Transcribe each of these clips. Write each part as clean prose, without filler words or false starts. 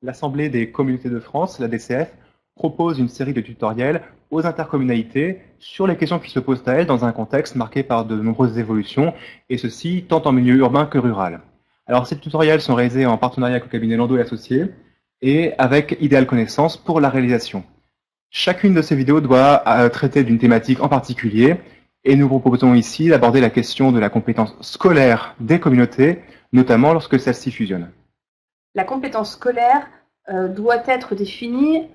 L'Assemblée des communautés de France, la DCF, propose une série de tutoriels aux intercommunalités sur les questions qui se posent à elles dans un contexte marqué par de nombreuses évolutions, et ceci tant en milieu urbain que rural. Alors ces tutoriels sont réalisés en partenariat avec le cabinet Landau et Associés, et avec Idéal Connaissance pour la réalisation. Chacune de ces vidéos doit traiter d'une thématique en particulier, et nous vous proposons ici d'aborder la question de la compétence scolaire des communautés, notamment lorsque celles-ci fusionnent. La compétence scolaire doit être définie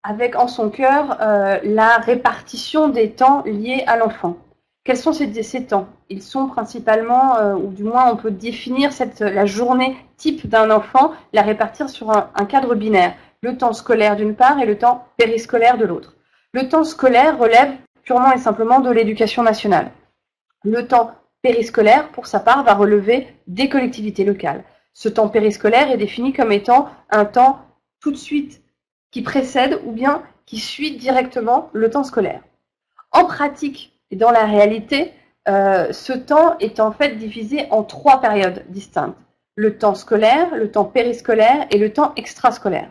avec en son cœur la répartition des temps liés à l'enfant. Quels sont ces temps? Ils sont principalement, ou du moins on peut définir la journée type d'un enfant, la répartir sur un cadre binaire. Le temps scolaire d'une part et le temps périscolaire de l'autre. Le temps scolaire relève purement et simplement de l'éducation nationale. Le temps périscolaire, pour sa part, va relever des collectivités locales. Ce temps périscolaire est défini comme étant un temps tout de suite qui précède ou bien qui suit directement le temps scolaire. En pratique et dans la réalité, ce temps est en fait divisé en 3 périodes distinctes. Le temps scolaire, le temps périscolaire et le temps extrascolaire.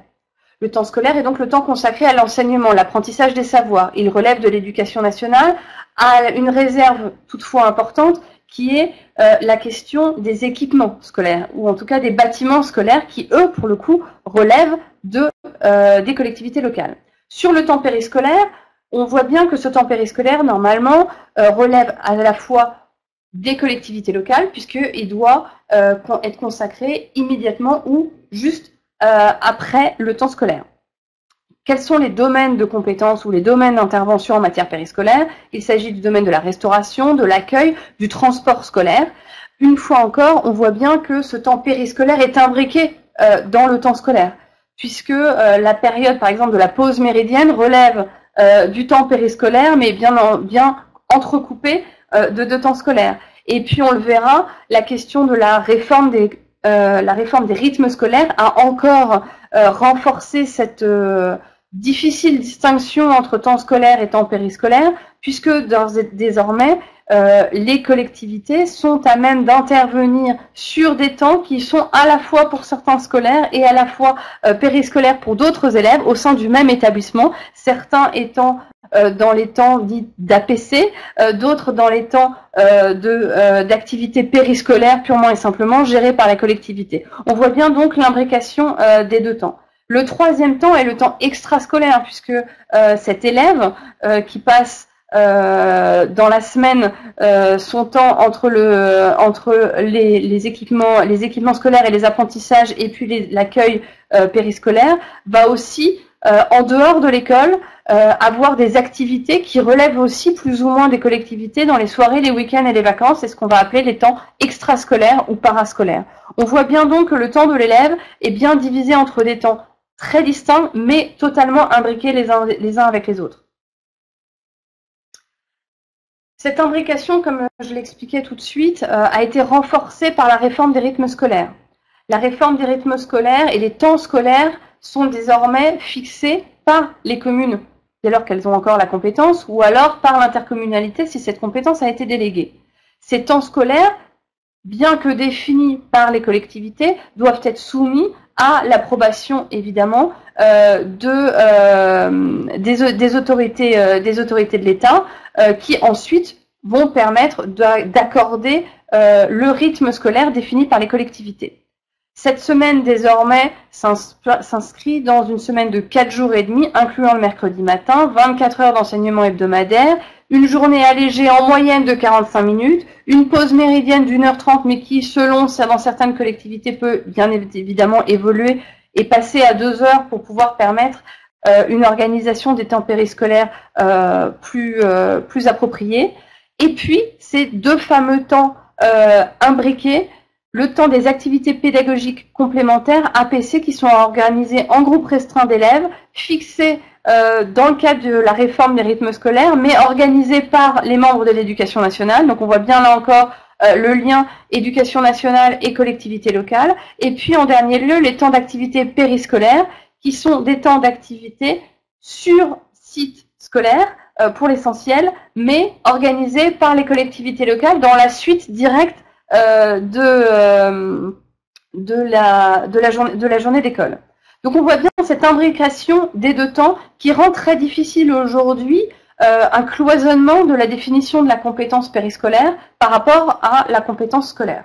Le temps scolaire est donc le temps consacré à l'enseignement, l'apprentissage des savoirs. Il relève de l'éducation nationale, à une réserve toutefois importante qui est la question des équipements scolaires, ou en tout cas des bâtiments scolaires qui, eux, pour le coup, relèvent des collectivités locales. Sur le temps périscolaire, on voit bien que ce temps périscolaire, normalement, relève à la fois des collectivités locales, puisqu'il doit être consacré immédiatement ou juste après le temps scolaire. Quels sont les domaines de compétences ou les domaines d'intervention en matière périscolaire? Il s'agit du domaine de la restauration, de l'accueil, du transport scolaire. Une fois encore, on voit bien que ce temps périscolaire est imbriqué dans le temps scolaire, puisque la période, par exemple, de la pause méridienne relève du temps périscolaire, mais bien entrecoupé de 2 temps scolaires. Et puis, on le verra, la question de la réforme des rythmes scolaires a encore renforcé cette difficile distinction entre temps scolaire et temps périscolaire, puisque désormais, les collectivités sont à même d'intervenir sur des temps qui sont à la fois pour certains scolaires et à la fois périscolaires pour d'autres élèves au sein du même établissement, certains étant dans les temps dits d'APC, d'autres dans les temps d'activités périscolaires purement et simplement gérées par la collectivité. On voit bien donc l'imbrication des 2 temps. Le 3e temps est le temps extrascolaire, puisque cet élève qui passe dans la semaine son temps entre les équipements scolaires et les apprentissages et puis l'accueil périscolaire va aussi en dehors de l'école avoir des activités qui relèvent aussi plus ou moins des collectivités dans les soirées, les week-ends et les vacances. C'est ce qu'on va appeler les temps extrascolaires ou parascolaires. On voit bien donc que le temps de l'élève est bien divisé entre des temps très distincts mais totalement imbriqués les uns avec les autres. Cette imbrication, comme je l'expliquais tout de suite, a été renforcée par la réforme des rythmes scolaires. La réforme des rythmes scolaires et les temps scolaires sont désormais fixés par les communes, dès lors qu'elles ont encore la compétence, ou alors par l'intercommunalité si cette compétence a été déléguée. Ces temps scolaires, bien que définis par les collectivités, doivent être soumis à l'approbation, évidemment, des autorités de l'État, qui ensuite vont permettre d'accorder le rythme scolaire défini par les collectivités. Cette semaine, désormais, s'inscrit dans une semaine de 4 jours et demi, incluant le mercredi matin, 24 heures d'enseignement hebdomadaire, une journée allégée en moyenne de 45 minutes, une pause méridienne d'1h30, mais qui, selon dans certaines collectivités, peut bien évidemment évoluer et passer à 2 heures pour pouvoir permettre une organisation des temps périscolaires plus appropriée. Et puis, ces 2 fameux temps imbriqués, le temps des activités pédagogiques complémentaires, APC, qui sont organisées en groupe restreint d'élèves, fixés dans le cadre de la réforme des rythmes scolaires, mais organisés par les membres de l'éducation nationale. Donc on voit bien là encore le lien éducation nationale et collectivité locale. Et puis en dernier lieu, les temps d'activité périscolaires, qui sont des temps d'activité sur site scolaire, pour l'essentiel, mais organisés par les collectivités locales dans la suite directe de la journée d'école. Donc on voit bien cette imbrication des deux temps qui rend très difficile aujourd'hui un cloisonnement de la définition de la compétence périscolaire par rapport à la compétence scolaire.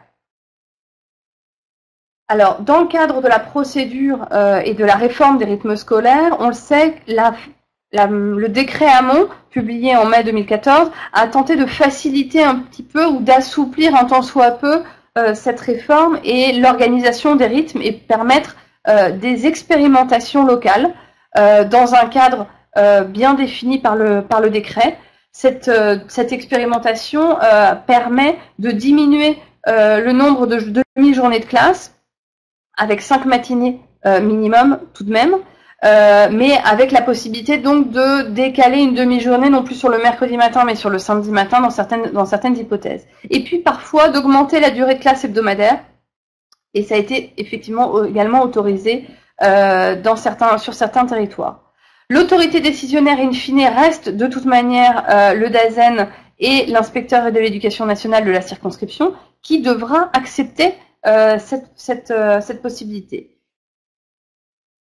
Alors, dans le cadre de la procédure et de la réforme des rythmes scolaires, on le sait, le décret Hamon, publié en mai 2014, a tenté de faciliter un petit peu ou d'assouplir un tant soit peu cette réforme et l'organisation des rythmes et permettre des expérimentations locales dans un cadre bien défini par le décret. Cette expérimentation permet de diminuer le nombre de demi-journées de classe avec 5 matinées minimum tout de même, mais avec la possibilité donc de décaler une demi-journée non plus sur le mercredi matin mais sur le samedi matin dans certaines hypothèses. Et puis parfois d'augmenter la durée de classe hebdomadaire, et ça a été effectivement également autorisé sur certains territoires. L'autorité décisionnaire in fine reste de toute manière le DAZEN et l'inspecteur de l'éducation nationale de la circonscription qui devra accepter cette possibilité.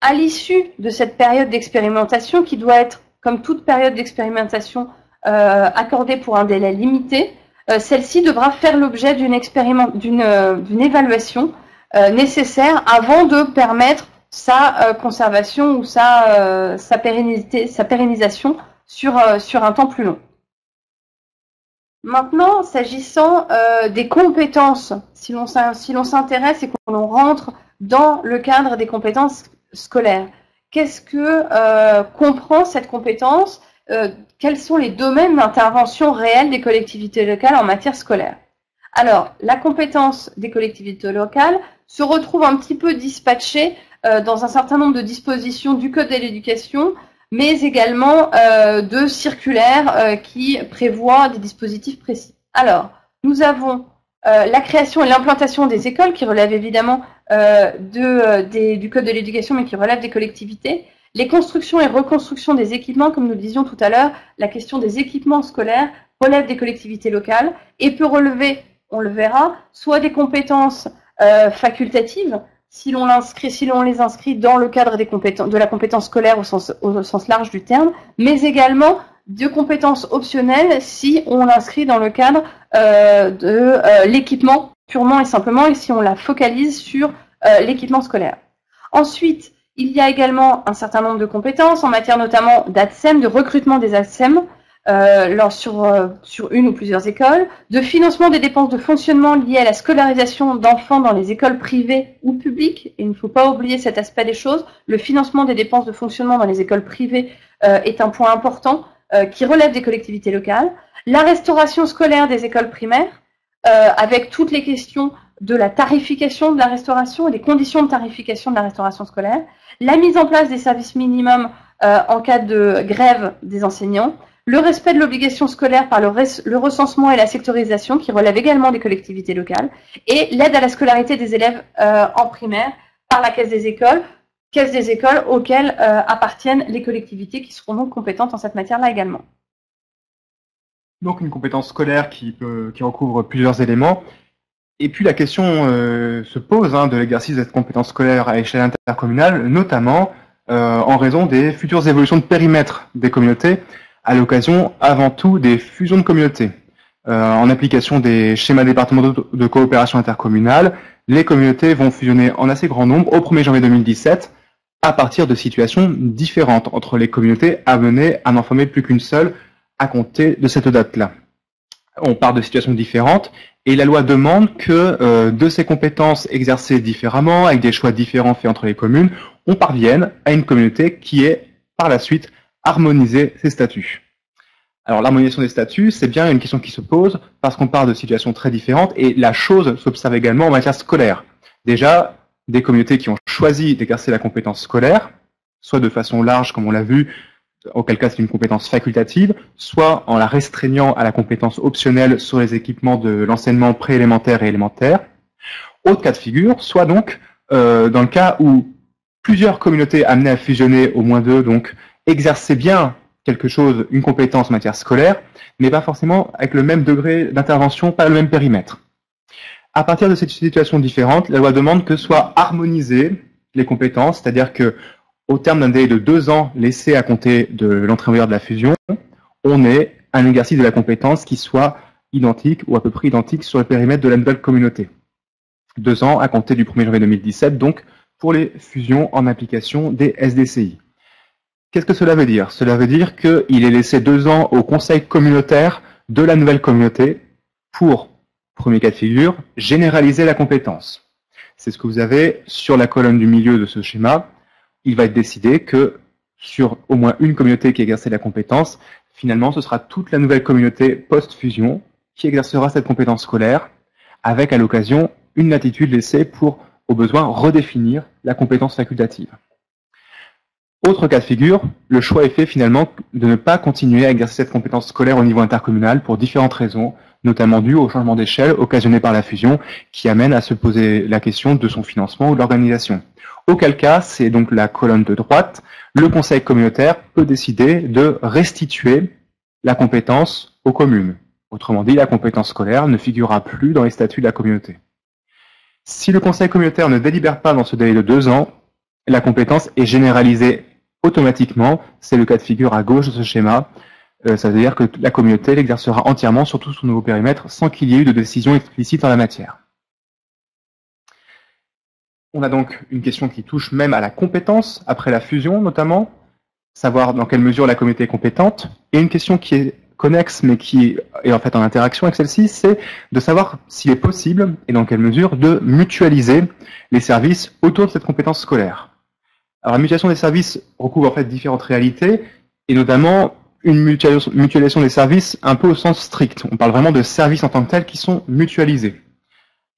À l'issue de cette période d'expérimentation, qui doit être, comme toute période d'expérimentation, accordée pour un délai limité, celle-ci devra faire l'objet d'une évaluation nécessaire avant de permettre sa conservation ou sa pérennisation sur un temps plus long. Maintenant, s'agissant des compétences, si l'on s'intéresse et qu'on rentre dans le cadre des compétences scolaires, qu'est-ce que comprend cette compétence? Quels sont les domaines d'intervention réels des collectivités locales en matière scolaire? Alors, la compétence des collectivités locales se retrouve un petit peu dispatchée dans un certain nombre de dispositions du Code de l'éducation, mais également de circulaires qui prévoient des dispositifs précis. Alors, nous avons la création et l'implantation des écoles qui relèvent évidemment du Code de l'éducation, mais qui relèvent des collectivités. Les constructions et reconstructions des équipements, comme nous le disions tout à l'heure, la question des équipements scolaires relève des collectivités locales et peut relever, on le verra, soit des compétences facultatives, si l'on les inscrit dans le cadre de la compétence scolaire au sens large du terme, mais également de compétences optionnelles si on l'inscrit dans le cadre de l'équipement purement et simplement, et si on la focalise sur l'équipement scolaire. Ensuite, il y a également un certain nombre de compétences en matière notamment d'ATSEM, de recrutement des ATSEM, sur une ou plusieurs écoles, de financement des dépenses de fonctionnement liées à la scolarisation d'enfants dans les écoles privées ou publiques. Et il ne faut pas oublier cet aspect des choses. Le financement des dépenses de fonctionnement dans les écoles privées est un point important qui relève des collectivités locales. La restauration scolaire des écoles primaires, avec toutes les questions de la tarification de la restauration et des conditions de tarification de la restauration scolaire. La mise en place des services minimums en cas de grève des enseignants. Le respect de l'obligation scolaire par le recensement et la sectorisation qui relève également des collectivités locales, et l'aide à la scolarité des élèves en primaire par la caisse des écoles auxquelles appartiennent les collectivités qui seront donc compétentes en cette matière-là également. Donc une compétence scolaire qui recouvre plusieurs éléments. Et puis la question se pose de l'exercice de cette compétence scolaire à échelle intercommunale, notamment en raison des futures évolutions de périmètre des communautés, à l'occasion avant tout des fusions de communautés. En application des schémas départementaux de coopération intercommunale, les communautés vont fusionner en assez grand nombre au 1er janvier 2017 à partir de situations différentes entre les communautés amenées à n'en former plus qu'une seule à compter de cette date-là. On part de situations différentes et la loi demande que de ces compétences exercées différemment, avec des choix différents faits entre les communes, on parvienne à une communauté qui est par la suite harmoniser ses statuts. Alors l'harmonisation des statuts, c'est bien une question qui se pose parce qu'on part de situations très différentes et la chose s'observe également en matière scolaire. Déjà, des communautés qui ont choisi d'exercer la compétence scolaire, soit de façon large comme on l'a vu, auquel cas c'est une compétence facultative, soit en la restreignant à la compétence optionnelle sur les équipements de l'enseignement préélémentaire et élémentaire. Autre cas de figure, soit donc dans le cas où plusieurs communautés amenées à fusionner au moins deux, donc exercer bien quelque chose, une compétence en matière scolaire, mais pas forcément avec le même degré d'intervention, pas le même périmètre. À partir de cette situation différente, la loi demande que soit harmonisée les compétences, c'est-à-dire que au terme d'un délai de 2 ans laissé à compter de l'entrée en vigueur de la fusion, on ait un exercice de la compétence qui soit identique ou à peu près identique sur le périmètre de la nouvelle communauté. 2 ans à compter du 1er janvier 2017, donc pour les fusions en application des SDCI. Qu'est-ce que cela veut dire? Cela veut dire qu'il est laissé 2 ans au conseil communautaire de la nouvelle communauté pour, premier cas de figure, généraliser la compétence. C'est ce que vous avez sur la colonne du milieu de ce schéma. Il va être décidé que sur au moins une communauté qui exerçait la compétence, finalement ce sera toute la nouvelle communauté post-fusion qui exercera cette compétence scolaire, avec à l'occasion une latitude laissée pour, au besoin, redéfinir la compétence facultative. Autre cas de figure, le choix est fait finalement de ne pas continuer à exercer cette compétence scolaire au niveau intercommunal pour différentes raisons, notamment dues au changement d'échelle occasionné par la fusion, qui amène à se poser la question de son financement ou de l'organisation. Auquel cas, c'est donc la colonne de droite, le conseil communautaire peut décider de restituer la compétence aux communes. Autrement dit, la compétence scolaire ne figurera plus dans les statuts de la communauté. Si le conseil communautaire ne délibère pas dans ce délai de 2 ans, la compétence est généralisée automatiquement. C'est le cas de figure à gauche de ce schéma. Ça veut dire que la communauté l'exercera entièrement sur tout son nouveau périmètre sans qu'il y ait eu de décision explicite en la matière. On a donc une question qui touche même à la compétence, après la fusion notamment, savoir dans quelle mesure la communauté est compétente, et une question qui est connexe mais qui est en fait en interaction avec celle-ci, c'est de savoir s'il est possible, et dans quelle mesure, de mutualiser les services autour de cette compétence scolaire. Alors la mutualisation des services recouvre en fait différentes réalités, et notamment une mutualisation des services un peu au sens strict. On parle vraiment de services en tant que tels qui sont mutualisés,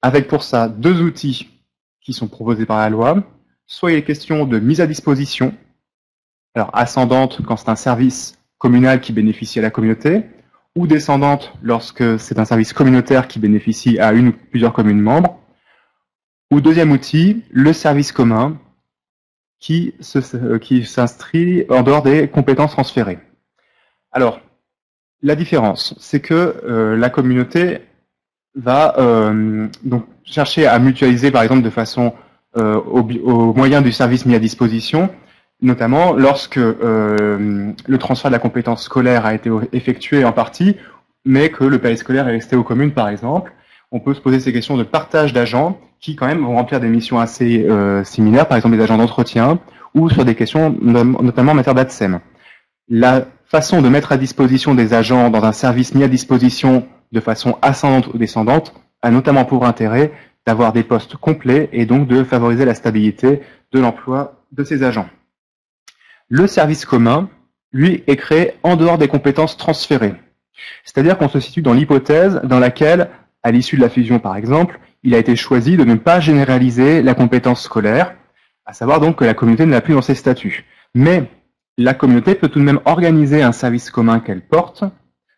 avec pour ça 2 outils qui sont proposés par la loi. Soit il est question de mise à disposition, alors ascendante quand c'est un service communal qui bénéficie à la communauté, ou descendante lorsque c'est un service communautaire qui bénéficie à une ou plusieurs communes membres. Ou deuxième outil, le service commun qui s'inscrit en dehors des compétences transférées. Alors, la différence, c'est que la communauté va donc chercher à mutualiser, par exemple, de façon au moyen du service mis à disposition, notamment lorsque le transfert de la compétence scolaire a été effectué en partie, mais que le périscolaire est resté aux communes, par exemple. On peut se poser ces questions de partage d'agents qui, quand même, vont remplir des missions assez similaires, par exemple des agents d'entretien, ou sur des questions notamment en matière d'ATSEM. La façon de mettre à disposition des agents dans un service mis à disposition de façon ascendante ou descendante a notamment pour intérêt d'avoir des postes complets et donc de favoriser la stabilité de l'emploi de ces agents. Le service commun, lui, est créé en dehors des compétences transférées. C'est-à-dire qu'on se situe dans l'hypothèse dans laquelle, à l'issue de la fusion par exemple, il a été choisi de ne pas généraliser la compétence scolaire, à savoir donc que la communauté ne l'a plus dans ses statuts. Mais la communauté peut tout de même organiser un service commun qu'elle porte,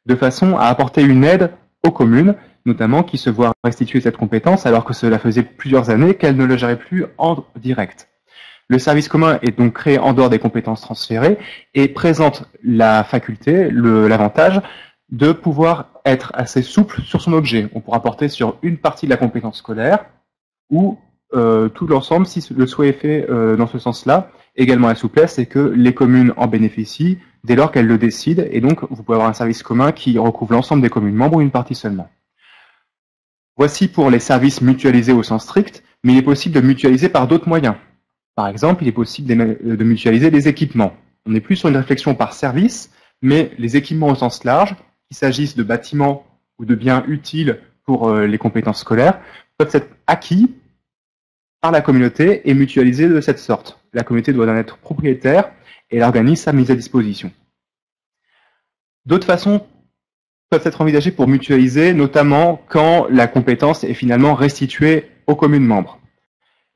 de façon à apporter une aide aux communes, notamment qui se voient restituer cette compétence alors que cela faisait plusieurs années qu'elles ne le géraient plus en direct. Le service commun est donc créé en dehors des compétences transférées et présente la faculté, l'avantage de pouvoir être assez souple sur son objet. On pourra porter sur une partie de la compétence scolaire ou tout l'ensemble si le souhait est fait dans ce sens-là. Également la souplesse, c'est que les communes en bénéficient dès lors qu'elles le décident et donc vous pouvez avoir un service commun qui recouvre l'ensemble des communes membres ou une partie seulement. Voici pour les services mutualisés au sens strict, mais il est possible de mutualiser par d'autres moyens. Par exemple, il est possible de mutualiser les équipements. On n'est plus sur une réflexion par service, mais les équipements au sens large, qu'il s'agisse de bâtiments ou de biens utiles pour les compétences scolaires, peuvent être acquis par la communauté et mutualisés de cette sorte. La communauté doit en être propriétaire et elle organise sa mise à disposition. D'autres façons peuvent être envisagées pour mutualiser, notamment quand la compétence est finalement restituée aux communes membres.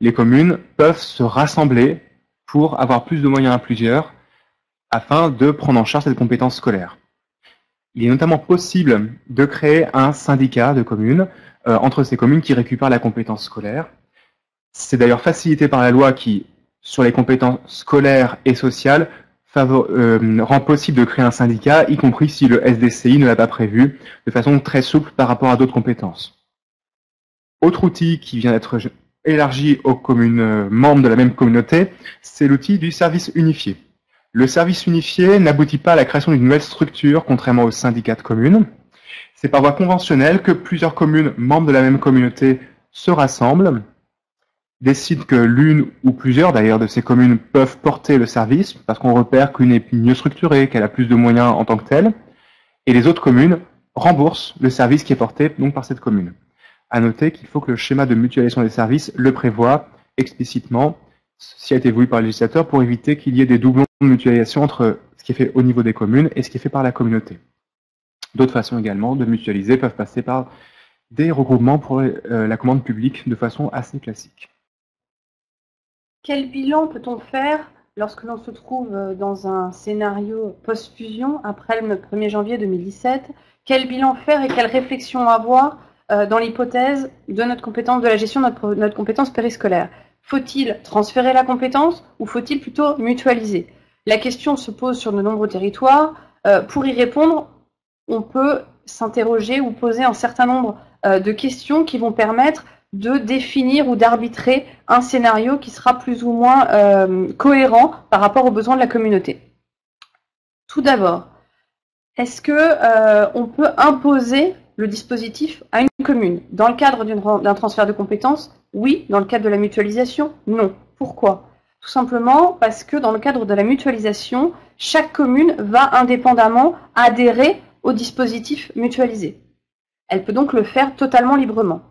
Les communes peuvent se rassembler pour avoir plus de moyens à plusieurs afin de prendre en charge cette compétence scolaire. Il est notamment possible de créer un syndicat de communes entre ces communes qui récupèrent la compétence scolaire. C'est d'ailleurs facilité par la loi qui, sur les compétences scolaires et sociales, rend possible de créer un syndicat, y compris si le SDCI ne l'a pas prévu, de façon très souple par rapport à d'autres compétences. Autre outil qui vient d'être élargi aux communes membres de la même communauté, c'est l'outil du service unifié. Le service unifié n'aboutit pas à la création d'une nouvelle structure, contrairement au syndicat de communes. C'est par voie conventionnelle que plusieurs communes membres de la même communauté se rassemblent, décident que l'une ou plusieurs d'ailleurs de ces communes peuvent porter le service, parce qu'on repère qu'une est mieux structurée, qu'elle a plus de moyens en tant que telle, et les autres communes remboursent le service qui est porté donc par cette commune. À noter qu'il faut que le schéma de mutualisation des services le prévoit explicitement, ce qui a été voulu par le législateur, pour éviter qu'il y ait des doublons de mutualisation entre ce qui est fait au niveau des communes et ce qui est fait par la communauté. D'autres façons également de mutualiser peuvent passer par des regroupements pour la commande publique de façon assez classique. Quel bilan peut-on faire lorsque l'on se trouve dans un scénario post-fusion après le 1er janvier 2017? Quel bilan faire et quelle réflexion avoir dans l'hypothèse de notre compétence, de la gestion de notre compétence périscolaire? Faut-il transférer la compétence ou faut-il plutôt mutualiser? La question se pose sur de nombreux territoires. Pour y répondre, on peut s'interroger ou poser un certain nombre de questions qui vont permettre de définir ou d'arbitrer un scénario qui sera plus ou moins cohérent par rapport aux besoins de la communauté. Tout d'abord, est-ce que on peut imposer le dispositif à une commune? Dans le cadre d'un transfert de compétences, oui. Dans le cadre de la mutualisation, non. Pourquoi? Tout simplement parce que dans le cadre de la mutualisation, chaque commune va indépendamment adhérer au dispositif mutualisé. Elle peut donc le faire totalement librement.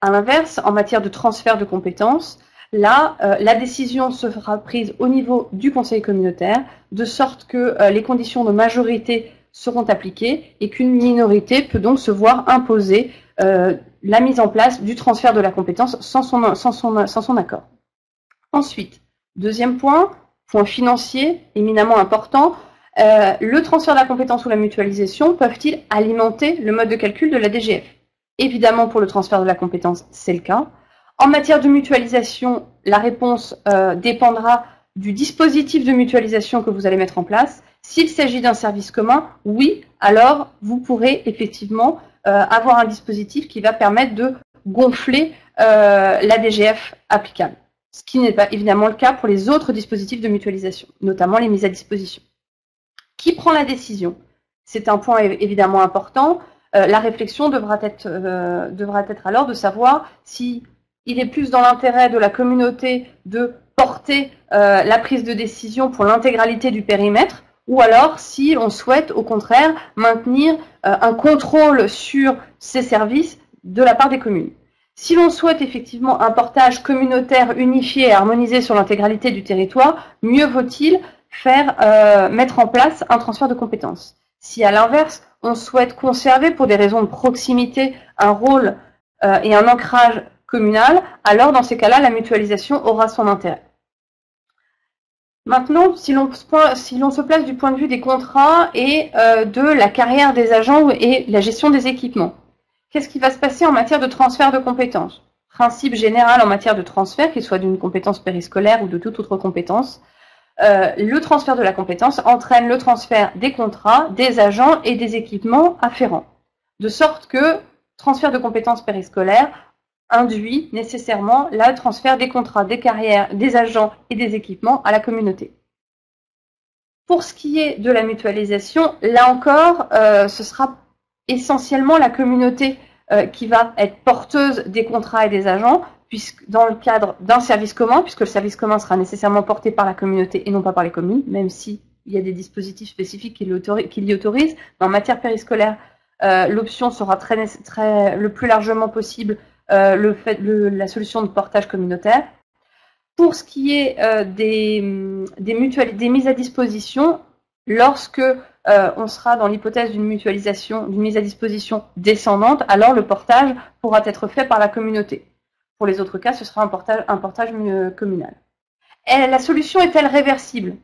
À l'inverse, en matière de transfert de compétences, là, la décision sera prise au niveau du conseil communautaire, de sorte que les conditions de majorité seront appliquées et qu'une minorité peut donc se voir imposer la mise en place du transfert de la compétence sans son accord. Ensuite, deuxième point financier éminemment important, le transfert de la compétence ou la mutualisation peuvent-ils alimenter le mode de calcul de la DGF? Évidemment, pour le transfert de la compétence, c'est le cas. En matière de mutualisation, la réponse dépendra du dispositif de mutualisation que vous allez mettre en place. S'il s'agit d'un service commun, oui, alors vous pourrez effectivement avoir un dispositif qui va permettre de gonfler la DGF applicable. Ce qui n'est pas évidemment le cas pour les autres dispositifs de mutualisation, notamment les mises à disposition. Qui prend la décision? C'est un point évidemment important. La réflexion devra être alors de savoir si il est plus dans l'intérêt de la communauté de porter la prise de décision pour l'intégralité du périmètre, ou alors si on souhaite au contraire maintenir un contrôle sur ces services de la part des communes. Si l'on souhaite effectivement un portage communautaire unifié et harmonisé sur l'intégralité du territoire, mieux vaut-il mettre en place un transfert de compétences. Si à l'inverse, on souhaite conserver pour des raisons de proximité un rôle et un ancrage communal, alors dans ces cas-là, la mutualisation aura son intérêt. Maintenant, si l'on se place du point de vue des contrats et de la carrière des agents et la gestion des équipements, qu'est-ce qui va se passer en matière de transfert de compétences? Principe général en matière de transfert, qu'il soit d'une compétence périscolaire ou de toute autre compétence, le transfert de la compétence entraîne le transfert des contrats, des agents et des équipements afférents. De sorte que transfert de compétences périscolaires induit nécessairement le transfert des contrats, des carrières, des agents et des équipements à la communauté. Pour ce qui est de la mutualisation, là encore, ce sera essentiellement la communauté qui va être porteuse des contrats et des agents, puisque dans le cadre d'un service commun, puisque le service commun sera nécessairement porté par la communauté et non pas par les communes, même s'il y a des dispositifs spécifiques qui l'y autorisent. Mais en matière périscolaire, l'option sera le plus largement possible la solution de portage communautaire. Pour ce qui est des mises à disposition, lorsque on sera dans l'hypothèse d'une mutualisation, d'une mise à disposition descendante, alors le portage pourra être fait par la communauté. Pour les autres cas, ce sera un portage communal. Et la solution est-elle réversible?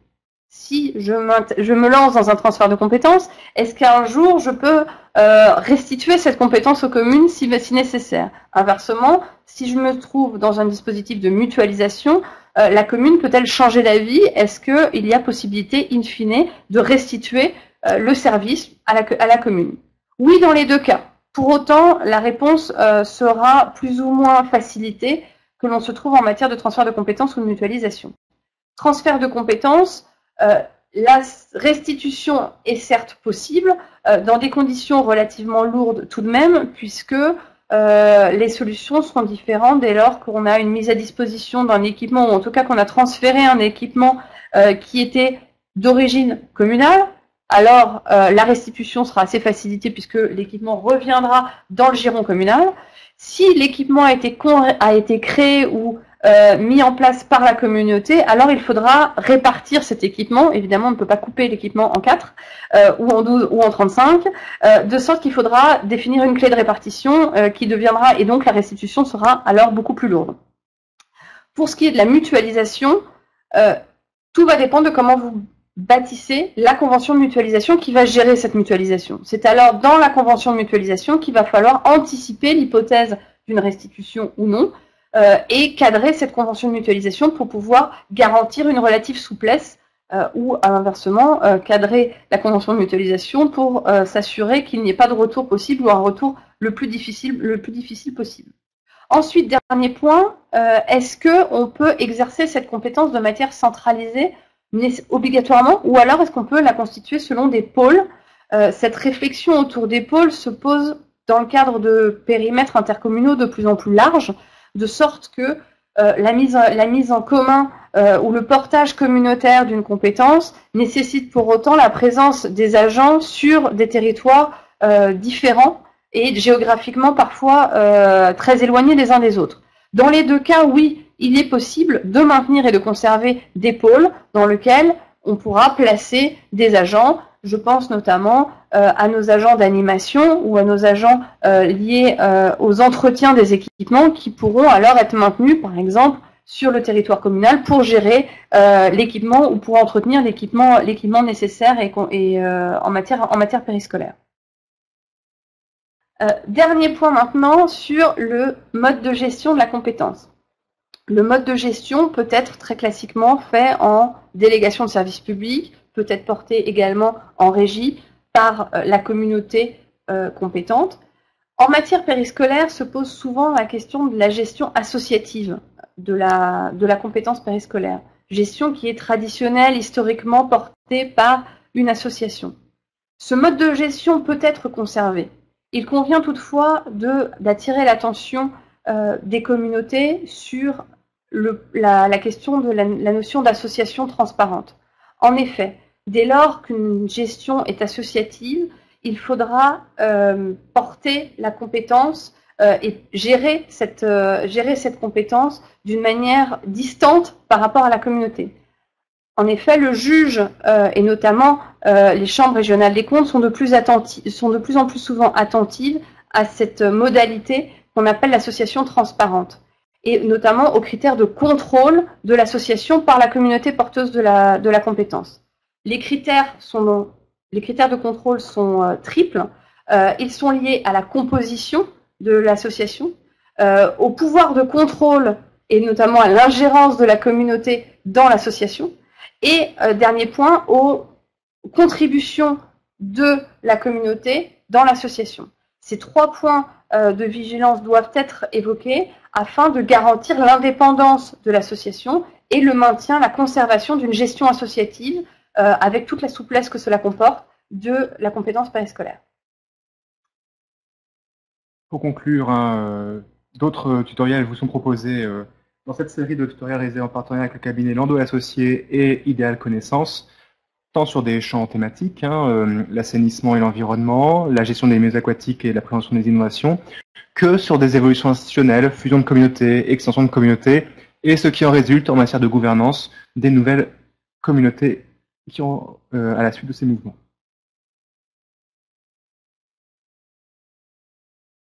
Si je me lance dans un transfert de compétences, est-ce qu'un jour je peux restituer cette compétence aux communes si nécessaire? Inversement, si je me trouve dans un dispositif de mutualisation, la commune peut-elle changer d'avis? Est-ce qu'il y a possibilité, in fine, de restituer le service à la commune? Oui, dans les deux cas. Pour autant, la réponse sera plus ou moins facilitée que l'on se trouve en matière de transfert de compétences ou de mutualisation. Transfert de compétences, la restitution est certes possible, dans des conditions relativement lourdes tout de même, puisque les solutions seront différentes dès lors qu'on a une mise à disposition d'un équipement, ou en tout cas qu'on a transféré un équipement qui était d'origine communale. Alors la restitution sera assez facilitée puisque l'équipement reviendra dans le giron communal. Si l'équipement a été créé ou mis en place par la communauté, alors il faudra répartir cet équipement. Évidemment, on ne peut pas couper l'équipement en 4 ou en 12 ou en 35, de sorte qu'il faudra définir une clé de répartition qui deviendra, et donc la restitution sera alors beaucoup plus lourde. Pour ce qui est de la mutualisation, tout va dépendre de comment vous bâtissez la convention de mutualisation qui va gérer cette mutualisation. C'est alors dans la convention de mutualisation qu'il va falloir anticiper l'hypothèse d'une restitution ou non, et cadrer cette convention de mutualisation pour pouvoir garantir une relative souplesse ou inversement cadrer la convention de mutualisation pour s'assurer qu'il n'y ait pas de retour possible ou un retour le plus difficile possible. Ensuite, dernier point, est-ce qu'on peut exercer cette compétence de matière centralisée obligatoirement, ou alors est-ce qu'on peut la constituer selon des pôles? Cette réflexion autour des pôles se pose dans le cadre de périmètres intercommunaux de plus en plus larges, de sorte que la mise en commun ou le portage communautaire d'une compétence nécessite pour autant la présence des agents sur des territoires différents et géographiquement parfois très éloignés les uns des autres. Dans les deux cas, oui, il est possible de maintenir et de conserver des pôles dans lesquels on pourra placer des agents. Je pense notamment à nos agents d'animation ou à nos agents liés aux entretiens des équipements qui pourront alors être maintenus, par exemple, sur le territoire communal pour gérer l'équipement ou pour entretenir l'équipement nécessaire en matière périscolaire. Dernier point maintenant sur le mode de gestion de la compétence. Le mode de gestion peut être très classiquement fait en délégation de service public, peut être porté également en régie par la communauté compétente. En matière périscolaire se pose souvent la question de la gestion associative de la compétence périscolaire, gestion qui est traditionnelle, historiquement portée par une association. Ce mode de gestion peut être conservé. Il convient toutefois d'attirer l'attention des communautés sur la question de la notion d'association transparente. En effet, dès lors qu'une gestion est associative, il faudra porter la compétence et gérer cette compétence d'une manière distante par rapport à la communauté. En effet, le juge et notamment les chambres régionales des comptes sont de plus en plus souvent attentives à cette modalité qu'on appelle l'association transparente, et notamment aux critères de contrôle de l'association par la communauté porteuse de la compétence. Les critères de contrôle sont triples. Ils sont liés à la composition de l'association, au pouvoir de contrôle et notamment à l'ingérence de la communauté dans l'association, et dernier point, aux contributions de la communauté dans l'association. Ces 3 points de vigilance doivent être évoqués afin de garantir l'indépendance de l'association et le maintien, la conservation d'une gestion associative avec toute la souplesse que cela comporte de la compétence périscolaire. Pour conclure, d'autres tutoriels vous sont proposés dans cette série de tutoriels réalisés en partenariat avec le cabinet Landau Associés et Idéal Connaissance, tant sur des champs thématiques, l'assainissement et l'environnement, la gestion des milieux aquatiques et la prévention des inondations, que sur des évolutions institutionnelles, fusion de communautés, extension de communautés, et ce qui en résulte en matière de gouvernance des nouvelles communautés qui ont à la suite de ces mouvements.